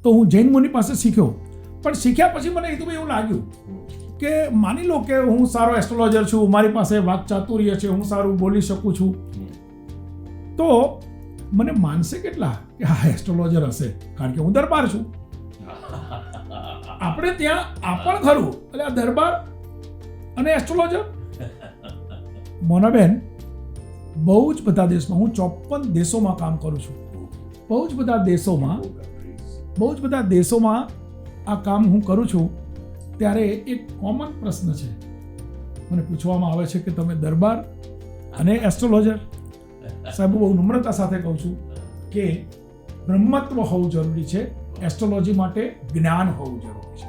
તો હું જૈન મુનિ પાસે શીખ્યો, પણ શીખ્યા પછી મને એવું લાગ્યું કે માની લો કે હું સારો એસ્ટ્રોલોજર છું, મારી પાસે વાકચાતુર્ય છે, હું સારું બોલી શકું છું, તો મને માનશે કેટલા કે હા એસ્ટ્રોલોજર હશે, કારણ કે હું દરબાર છું. આપણે ત્યાં આ પણ ખરું, એટલે આ દરબાર અને એસ્ટ્રોલોજર. મોનાબેન, બહુ જ બધા દેશમાં, હું 54 દેશોમાં કામ કરું છું, બહુ જ બધા દેશોમાં આ કામ હું કરું છું, ત્યારે એક કોમન પ્રશ્ન છે, મને પૂછવામાં આવે છે કે તમે દરબાર અને એસ્ટ્રોલોજર. સાહેબ, બહુ નમ્રતા સાથે કહું છું કે બ્રહ્મત્વ હોવું જરૂરી છે, એસ્ટ્રોલોજી માટે જ્ઞાન હોવું જરૂરી છે,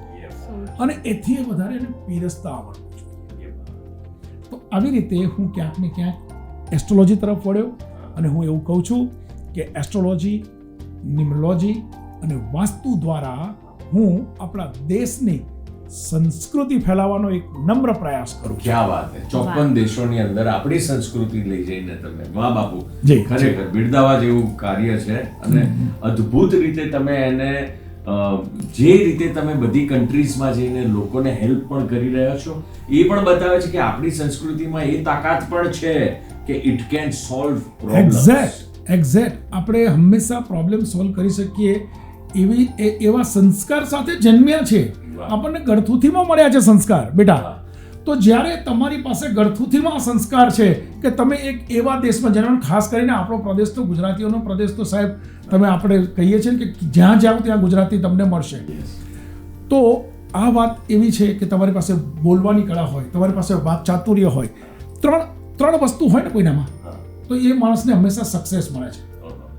અને એથી વધારે એને પીરસતા આવડવું જોઈએ. તો આવી રીતે હું ક્યાંક ને ક્યાંક એસ્ટ્રોલોજી તરફ વળ્યો, અને હું એવું કહું છું કે એસ્ટ્રોલોજી, ન્યુમરોલોજી અને વાસ્તુ દ્વારા હું આપણા દેશની સંસ્કૃતિ ફેલાવવાનો એક નમ્ર પ્રયાસ કરું. ક્યાં વાત છે! 54 દેશોની અંદર આપણી સંસ્કૃતિ લઈ જઈને તમે, વાહ બાપુ, ખરેખર બિરદાવા જેવું કાર્ય છે. અને અદ્ભુત રીતે તમે એને જે રીતે તમે બધી કન્ટ્રીઝમાં જઈને લોકોને હેલ્પ પણ કરી રહ્યા છો, એ પણ બતાવે છે કે આપણી સંસ્કૃતિમાં એ તાકાત પણ છે કે it can solve problems. Exact. આપણે હંમેશા પ્રોબ્લેમ સોલ્વ કરી શકીએ એવા સંસ્કાર સાથે જન્મ્યા છે. આપણને ગળથુથીમાં મળ્યા છે સંસ્કાર બેટા. તો જ્યારે તમારી પાસે ગળથુથીમાં સંસ્કાર છે કે તમે એક એવા દેશમાં જન્મ, ખાસ કરીને આપણો પ્રદેશ તો ગુજરાતીઓનો પ્રદેશ તો સાહેબ, તમે આપણે કહીએ છીએ કે જ્યાં જાઓ ત્યાં ગુજરાતી તમને મળશે. તો આ વાત એવી છે કે તમારી પાસે બોલવાની કળા હોય, તમારી પાસે વાકચાતુર્ય હોય, ત્રણ વસ્તુ હોય ને કોઈનામાં, તો એ માણસને હંમેશા સક્સેસ મળે છે.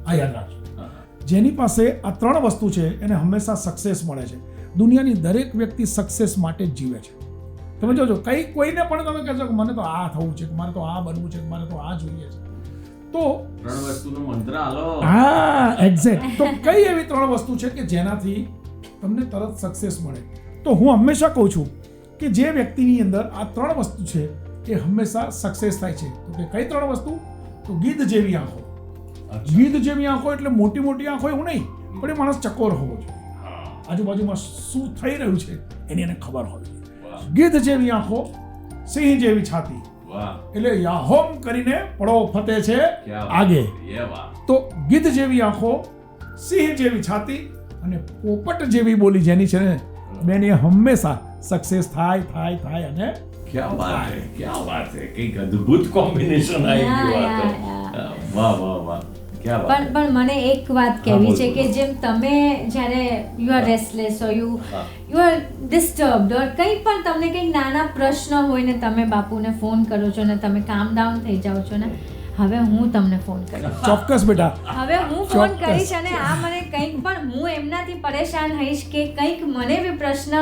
આ યાદ રાખજો. જેની પાસે આ 3 વસ્તુ છે એને હંમેશા સક્સેસ મળે છે. દુનિયાની દરેક વ્યક્તિ સક્સેસ માટે જ જીવે છે. તમે જોજો, કોઈને પણ તમે કહેશો કે મને તો આ થવું છે, મારે તો આ બનવું છે, મારે તો આ જોઈએ છે, તો 3 વસ્તુનો મંત્ર આલો. હા, એક્ઝેક્ટ. તો કઈ એવી 3 વસ્તુ છે કે જેનાથી તમને તરત સક્સેસ મળે? તો હું હંમેશા કહું છું કે જે વ્યક્તિની અંદર આ 3 વસ્તુ છે એ હંમેશા સક્સેસ થાય છે. તો કે કઈ 3 વસ્તુ? તો ગીધ જેવી આંખો. ગીધ જેવી આંખો એટલે મોટી મોટી આંખો એવું નહીં, પણ એ માણસ ચકોર હોવો જોઈએ, આજુબાજુમાં શું થઈ રહ્યું છે એની એને ખબર હોવી જોઈએ. ગીધ જેવી આંખો, સિંહ જેવી છાતી, એટલે યાહોમ કરીને પડો ફતે છે આગે. તો ગીધ જેવી આંખો, સિંહ જેવી છાતી અને પોપટ જેવી બોલી જેની છે ને બેન, એ હંમેશા સક્સેસ થાય અને क्या बात है, क्या बात है, કંઈક અદ્ભુત કોમ્બિનેશન આવી ગયું. વાહ વાહ વાહ, क्या बात. પણ મને એક વાત કહેવી છે કે જેમ તમે જ્યારે you are restless or you are disturbed or કંઈ પણ તમને કંઈક નાના પ્રશ્ન હોય ને તમે બાપુને ફોન કરો છો ને તમે કામ ડાઉન થઈ જાઓ છો ને, હવે હું તમને ફોન કરીશ. ચોક્કસ બેટા, હવે હું ફોન કરીશ અને આ મને કંઈક પણ હું એમનાથી પરેશાન હઈશ કે કંઈક મને બી પ્રશ્ન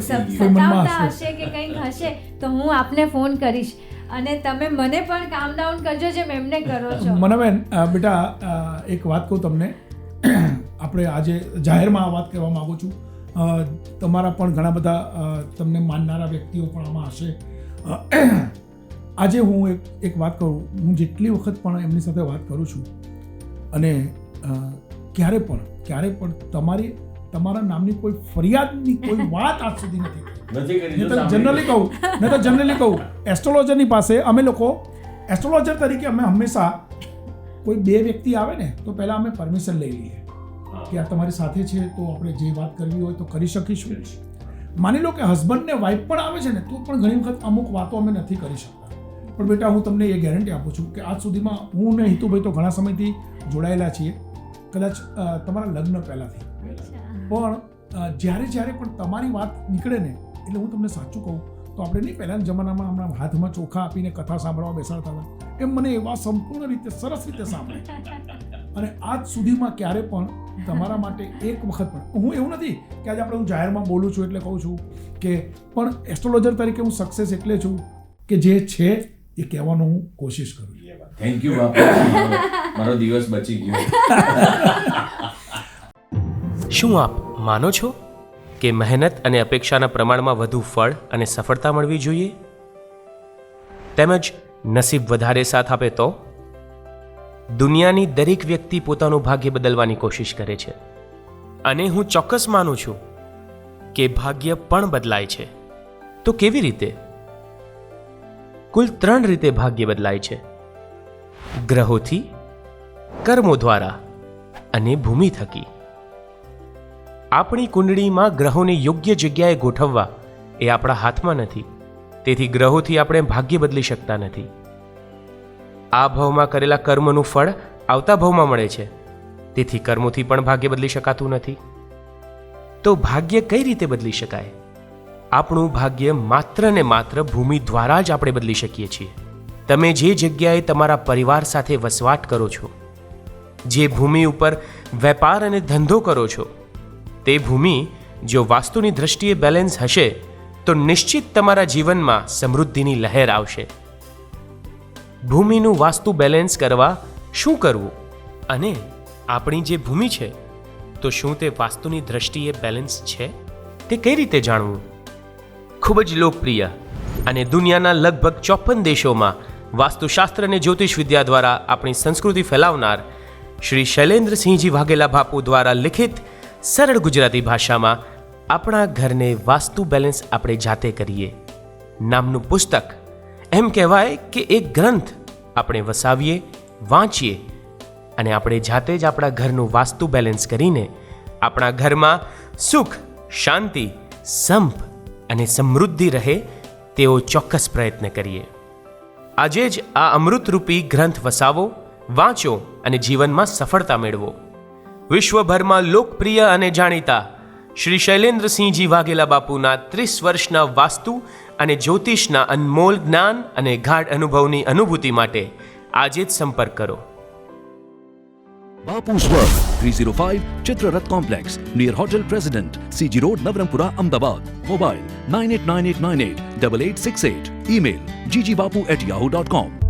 સતાવતા હશે કે કંઈક હશે તો હું આપને ફોન કરીશ અને તમે મને પણ કામ ડાઉન કરજો જેમ એમને કરો છો. મનાબેન, બેટા એક વાત કહું તમને, આપણે આજે જાહેરમાં આ વાત કહેવા માંગુ છું. તમારા પણ ઘણા બધા તમને માનનારા વ્યક્તિઓ પણ આમાં હશે. આજે હું એક વાત કહું, હું જેટલી વખત પણ એમની સાથે વાત કરું છું અને ક્યારે પણ તમારા નામની કોઈ ફરિયાદની કોઈ વાત આજ સુધી નથી કરી. જનરલી કહું એસ્ટ્રોલોજરની પાસે અમે લોકો એસ્ટ્રોલોજર તરીકે અમે હંમેશા કોઈ 2 વ્યક્તિ આવે ને તો પહેલાં અમે પરમિશન લઈ લઈએ કે આ તમારી સાથે છે તો આપણે જે વાત કરવી હોય તો કરી શકીશું. માની લો કે હસબન્ડ ને વાઈફ પણ આવે છે ને તો પણ ઘણી વખત અમુક વાતો અમે નથી કરી શકતા. પણ બેટા, હું તમને એ ગેરંટી આપું છું કે આજ સુધીમાં હું ને હિતુભાઈ તો ઘણા સમયથી જોડાયેલા છીએ, કદાચ તમારા લગ્ન પહેલાંથી. પણ જ્યારે પણ તમારી વાત નીકળે ને, એટલે હું તમને સાચું કહું તો આપણે નહીં પહેલાંના જમાનામાં હમણાં હાથમાં ચોખા આપીને કથા સાંભળવા બેસાડતા હતા, એમ મને એવા સંપૂર્ણ રીતે સરસ રીતે સાંભળે. અને આજ સુધીમાં ક્યારે પણ તમારા માટે એક વખત પણ હું એવું નથી કે આજે હું જાહેરમાં બોલું છું એટલે કહું છું કે, પણ એસ્ટ્રોલોજર તરીકે હું સક્સેસ એટલે છું કે જે છે એ કહેવાનો હું કોશિશ કરું. થેન્ક યુ બાપા, મારો દિવસ બચી ગયો. શું આપ માનો છો કે મહેનત અને અપેક્ષાના પ્રમાણમાં વધુ ફળ અને સફળતા મળવી જોઈએ? તેમજ નસીબ વધારે સાથ આપે તો? દુનિયાની દરેક વ્યક્તિ પોતાનું ભાગ્ય બદલવાની કોશિશ કરે છે અને હું ચોક્કસ માનું છું કે ભાગ્ય પણ બદલાય છે. તો કેવી રીતે? કુલ 3 રીતે ભાગ્ય બદલાય છે: ગ્રહોથી, કર્મો દ્વારા અને ભૂમિ થકી. આપણી કુંડળીમાં ગ્રહોને યોગ્ય જગ્યાએ ગોઠવવા એ આપણા હાથમાં નથી. તેથી ગ્રહોથી આપણે ભાગ્ય બદલી શકતા નથી. આ ભાવમાં કરેલા કર્મનું ફળ આવતા ભાવમાં મળે છે. તેથી કર્મોથી પણ ભાગ્ય બદલી શકાતું નથી. તો ભાગ્ય કઈ રીતે બદલી શકાય? આપણું ભાગ્ય માત્ર ને માત્ર ભૂમિ દ્વારા જ આપણે બદલી શકીએ છીએ. તમે જે જગ્યાએ તમારા પરિવાર સાથે વસવાટ કરો છો, જે ભૂમિ ઉપર વેપાર અને ધંધો કરો છો, તે ભૂમિ જો વાસ્તુની દ્રષ્ટિએ બેલેન્સ હશે તો નિશ્ચિત તમારા જીવનમાં સમૃદ્ધિની લહેર આવશે. ભૂમિનું વાસ્તુ બેલેન્સ કરવા શું કરવું? અને આપણી જે ભૂમિ છે તો શું તે વાસ્તુની દ્રષ્ટિએ બેલેન્સ છે? તે કઈ રીતે જાણવું? ખૂબ જ લોકપ્રિય અને દુનિયાના લગભગ 54 દેશોમાં વાસ્તુશાસ્ત્ર અને જ્યોતિષ વિદ્યા દ્વારા આપણી સંસ્કૃતિ ફેલાવનાર શ્રી શૈલેન્દ્રસિંહજી વાઘેલા બાપુ દ્વારા લિખિત સરળ ગુજરાતી ભાષામાં આપણા ઘરને વાસ્તુ બેલેન્સ આપણે જાતે કરીએ નામનું પુસ્તક, એમ કહેવાય કે એક ગ્રંથ આપણે વસાવીએ, વાંચીએ અને આપણે જાતે જ આપણા ઘરનું વાસ્તુ બેલેન્સ કરીને આપણા ઘરમાં સુખ, શાંતિ, સંપ અને સમૃદ્ધિ રહે તેવો ચોક્કસ પ્રયત્ન કરીએ. આજે જ આ અમૃતરૂપી ગ્રંથ વસાવો, વાંચો અને જીવનમાં સફળતા મેળવો. વિશ્વભરમાં લોકપ્રિય અને જાણીતા શ્રી શૈલેન્દ્રસિંહજી વાઘેલા બાપુના 30 વર્ષના વાસ્તુ અને જ્યોતિષના અનમોલ જ્ઞાન અને ગાઢ અનુભવની અનુભૂતિ માટે આજે જ સંપર્ક કરો. Bapu's World, 305 Chitrarath Complex, near Hotel President, CG Road, Navarampura, Ahmedabad. Mobile 989898 8868. Email ggbapu@yahoo.com.